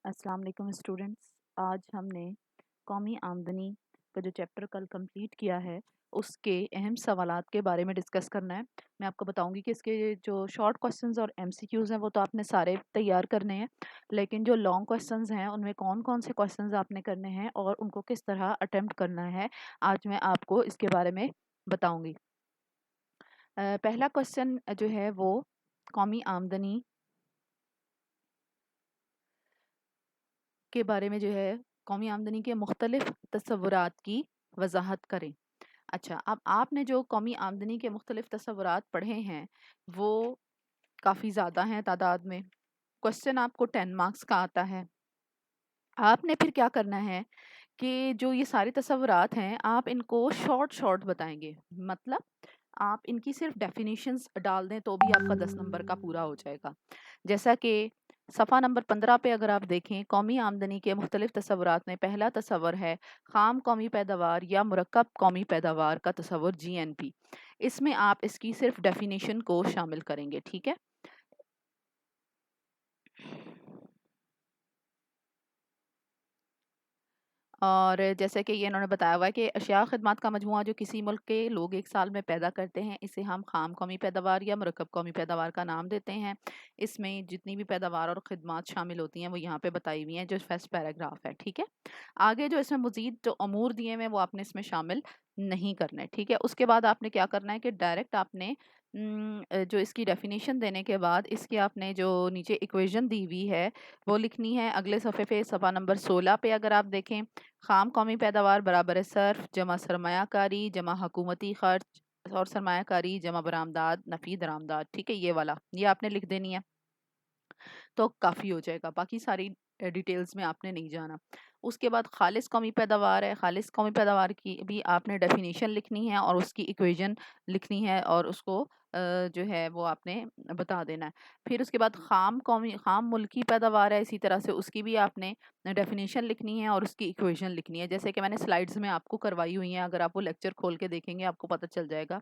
अस्सलाम वालेकुम स्टूडेंट्स। आज हमने कौमी आमदनी का जो चैप्टर कल कंप्लीट किया है उसके अहम सवालात के बारे में डिस्कस करना है। मैं आपको बताऊंगी कि इसके जो शॉर्ट क्वेश्चंस और एमसीक्यूज़ हैं वो तो आपने सारे तैयार करने हैं, लेकिन जो लॉन्ग क्वेश्चंस हैं उनमें कौन कौन से क्वेश्चंस आपने करने हैं और उनको किस तरह अटेम्प्ट करना है, आज मैं आपको इसके बारे में बताऊंगी। पहला क्वेश्चन जो है वो कौमी आमदनी के बारे में जो है, कौमी आमदनी के मुख्तलिफ तस्वुरात की वजाहत करें। अच्छा, अब आपने जो कौमी आमदनी के मुख्तलिफ तस्वुरात पढ़े हैं वो काफ़ी ज़्यादा हैं तादाद में। क्वेश्चन आपको 10 मार्क्स का आता है। आपने फिर क्या करना है कि जो ये सारे तस्वुरात हैं आप इनको शॉर्ट शॉर्ट बताएंगे। मतलब आप इनकी सिर्फ डेफिनेशंस डाल दें तो भी आपका 10 नंबर का पूरा हो जाएगा। जैसा कि सफ़ा नंबर 15 पे अगर आप देखें, कौमी आमदनी के मुख्तलिफ तस्वुरात में पहला तस्वर है खाम कौमी पैदावार या मुरक्कब कौमी पैदावार का तस्वर जीएनपी। इसमें आप इसकी सिर्फ डेफिनेशन को शामिल करेंगे, ठीक है। और जैसे कि ये इन्होंने बताया हुआ है कि अशिया खदमात का मजमूआ जो किसी मुल्क के लोग एक साल में पैदा करते हैं इसे हम खाम कौमी पैदावार या मुरक्कब कौमी पैदावार का नाम देते हैं। इसमें जितनी भी पैदावार और खदमात शामिल होती हैं वो यहाँ पे बताई हुई हैं, जो फर्स्ट पैराग्राफ है, ठीक है। आगे जो इसमें मजीद जो अमूर दिए हुए हैं वो आपने इसमें शामिल नहीं करना है, ठीक है। उसके बाद आपने क्या करना है कि डायरेक्ट आपने जो इसकी डेफिनेशन देने के बाद इसके आपने जो नीचे इक्वेशन दी हुई है वो लिखनी है। अगले सफ़े पे सफ़ा नंबर 16 पे अगर आप देखें, खाम कौमी पैदावार बराबर सर्फ जमा सरमायाकारी जमा हकूमती खर्च और सरमायाकारी जमा बरामदाद नफ़ी दरामदाद, ठीक है। ये वाला ये आपने लिख देनी है तो काफ़ी हो जाएगा, बाकी सारी डिटेल्स में आपने नहीं जाना। उसके बाद खालिस कौमी पैदावार है, खालिस कौमी पैदावार की भी आपने डेफिनेशन लिखनी है और उसकी इक्वेशन लिखनी है और उसको जो है वो आपने बता देना है। फिर उसके बाद खाम मुल्की पैदावार है, इसी तरह से उसकी भी आपने डेफिनेशन लिखनी है और उसकी इक्वेशन लिखनी है, जैसे कि मैंने स्लाइड्स में आपको करवाई हुई हैं। अगर आप वो लेक्चर खोल के देखेंगे आपको पता चल जाएगा।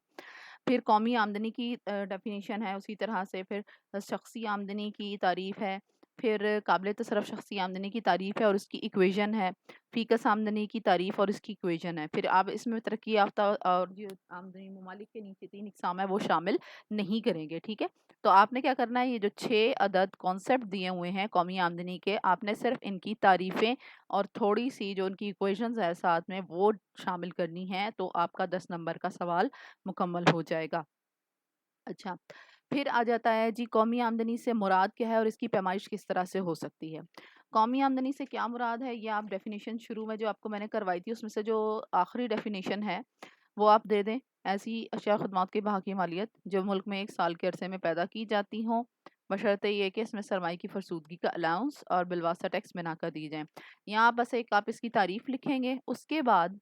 फिर कौमी आमदनी की डेफिनेशन है, उसी तरह से फिर शख्सी आमदनी की तारीफ़ है, फिर काबिल तसरफ़ शख्सी आमदनी की तारीफ़ है और उसकी इक्वेशन है, फ़ीकस आमदनी की तारीफ़ और इसकी इक्वेशन है। फिर आप इसमें तरक्की याफ़्ता और जो आमदनी ममालिक के नीचे 3 इक़साम है वो शामिल नहीं करेंगे, ठीक है। तो आपने क्या करना है, ये जो 6 अदद कॉन्सेप्ट दिए हुए हैं कौमी आमदनी के, आपने सिर्फ इनकी तारीफ़ें और थोड़ी सी जो उनकी इक्वेशंस है साथ में वो शामिल करनी है, तो आपका 10 नंबर का सवाल मुकम्मल हो जाएगा। अच्छा, फिर आ जाता है जी कौमी आमदनी से मुराद क्या है और इसकी पैमाइश किस तरह से हो सकती है। कौमी आमदनी से क्या मुराद है, ये आप डेफिनेशन शुरू में जो आपको मैंने करवाई थी उसमें से जो आखिरी डेफिनेशन है वो आप दे दें। ऐसी अशिया खदमात की बाकी मालियत जो मुल्क में एक साल के अरसे में पैदा की जाती हों, बशर्ते ये कि इसमें सरमाई की फरसूदगी का अलाउंस और बिलवासा टैक्स में ना कर दी जाए। यहाँ बस एक आप इसकी तारीफ लिखेंगे। उसके बाद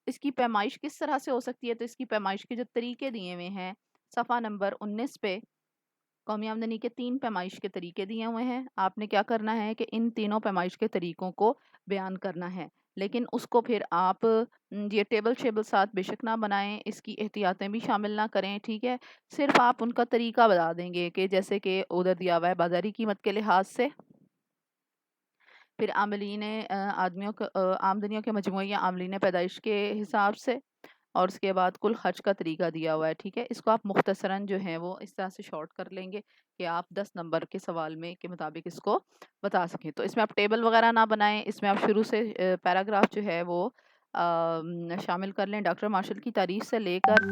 इसकी पैमाइश किस तरह से हो सकती है, तो इसकी पैमाइश के जो तरीके दिए हुए हैं सफ़ा नंबर 19 पे कौमी आमदनी के 3 पैमाइश के तरीके दिए हुए हैं। आपने क्या करना है कि इन तीनों पैमाइश के तरीकों को बयान करना है, लेकिन उसको फिर आप ये टेबल शेबल साथ बेशक ना बनाएं, इसकी एहतियातें भी शामिल ना करें, ठीक है। सिर्फ आप उनका तरीका बता देंगे कि जैसे कि उधर दिया हुआ है बाजारी कीमत के लिहाज से, फिर आमलीन आमदनियों के मजमूए या आमलीन पैदाइश के हिसाब से, और उसके बाद कुल खर्च का तरीका दिया हुआ है, ठीक है। इसको आप मुख्तसरन जो है वो इस तरह से शॉर्ट कर लेंगे कि आप 10 नंबर के सवाल में के मुताबिक इसको बता सकें। तो इसमें आप टेबल वगैरह ना बनाएं, इसमें आप शुरू से पैराग्राफ जो है वो शामिल कर लें। डॉक्टर मार्शल की तारीफ से लेकर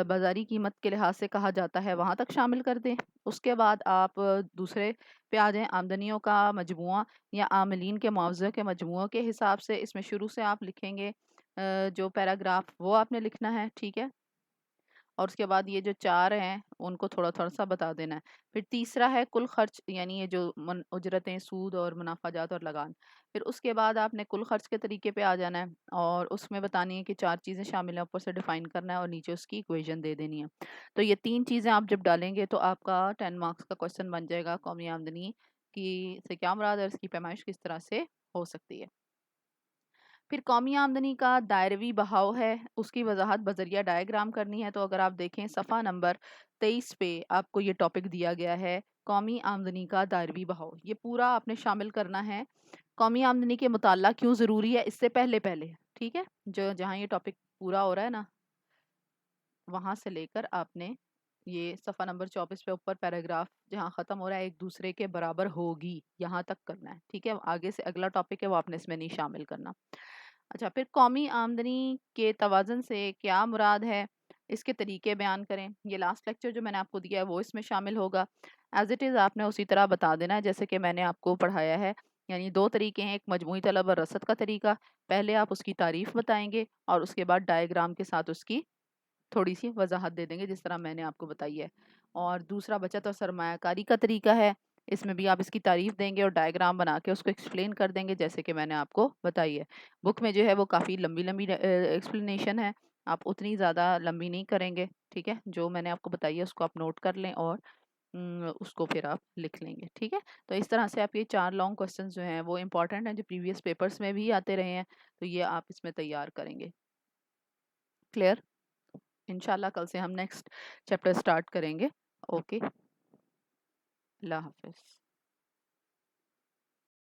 बाजारी कीमत के लिहाज से कहा जाता है वहाँ तक शामिल कर दें। उसके बाद आप दूसरे पे आ जाएं, आमदनियों का मजमुआ या आमलीन के मुआवजे के मजमुए के हिसाब से। इसमें शुरू से आप लिखेंगे जो पैराग्राफ वो आपने लिखना है, ठीक है। और उसके बाद ये जो 4 हैं उनको थोड़ा-थोड़ा सा बता देना है। फिर तीसरा है कुल खर्च, यानी ये जो उजरतें, सूद और मुनाफ़ाजात और लगान। फिर उसके बाद आपने कुल खर्च के तरीके पे आ जाना है और उसमें बतानी है कि 4 चीज़ें शामिल हैं, ऊपर से डिफ़ाइन करना है और नीचे उसकी इक्वेशन दे देनी है। तो ये 3 चीज़ें आप जब डालेंगे तो आपका 10 मार्क्स का क्वेश्चन बन जाएगा, कौमी आमदनी की से क्या मुराद है और इसकी पैमाइश किस तरह से हो सकती है। پھر قومی آمدنی کا دائروی بہاؤ ہے، اس کی وضاحت بذریعہ ڈائیگرام کرنی ہے۔ تو اگر آپ دیکھیں صفحہ نمبر 23 پہ آپ کو یہ ٹاپک دیا گیا ہے، قومی آمدنی کا دائروی بہاؤ۔ یہ پورا آپ نے شامل کرنا ہے، قومی آمدنی کے مطالعہ کیوں ضروری ہے اس سے پہلے پہلے، ٹھیک ہے؟ جہاں یہ ٹاپک پورا ہو رہا ہے نا، وہاں سے لے کر آپ نے یہ صفحہ نمبر 24 پہ اوپر پیراگراف جہاں ختم ہو رہا ہے ایک دوسرے کے برابر ہوگی، یہاں تک کرنا ہے، ٹھیک ہے؟ آگے سے اگلا ٹاپک ہے وہ آپ نے اس میں نہیں شامل کرنا۔ اچھا، پھر قومی آمدنی کے توازن سے کیا مراد ہے، اس کے طریقے بیان کریں۔ یہ لاسٹ لیکچر جو میں نے آپ کو دیا ہے وہ اس میں شامل ہوگا۔ ایز اٹ از آپ نے اسی طرح بتا دینا ہے جیسے کہ میں نے آپ کو پڑھایا ہے، یعنی دو طریقے ہیں، ایک مجموعی طلب اور رصد کا طریقہ۔ پہلے آپ اس کی تعریف بتائیں گے اور اس کے بعد ڈائیگرام کے ساتھ اس کی تھوڑی سی وضاحت دے دیں گے جس طرح میں نے آپ کو بتائی ہے۔ اور دوسرا بچت اور سرمایہ کاری کا طریقہ ہے، اس میں بھی آپ اس کی تعریف دیں گے اور ڈائیگرام بنا کے اس کو ایکسپلین کر دیں گے جیسے کہ میں نے آپ کو بتائی ہے۔ بک میں جو ہے وہ کافی لمبی لمبی ایکسپلینیشن ہے، آپ اتنی زیادہ لمبی نہیں کریں گے، ٹھیک ہے؟ جو میں نے آپ کو بتائی ہے اس کو آپ نوٹ کر لیں اور اس کو پھر آپ لکھ لیں گے، ٹھیک ہے؟ تو اس طرح سے آپ یہ 4 لانگ کوسچنز جو ہیں وہ امپورٹنٹ ہیں، جو پریویس پیپرز میں بھی آتے رہے ہیں، تو یہ آپ اس میں تیار کریں گے۔ کلیئر؟ انشاءاللہ کل سے ہم نیکسٹ چیپٹر سٹارٹ کریں گے۔ اوکے، اللہ حافظ۔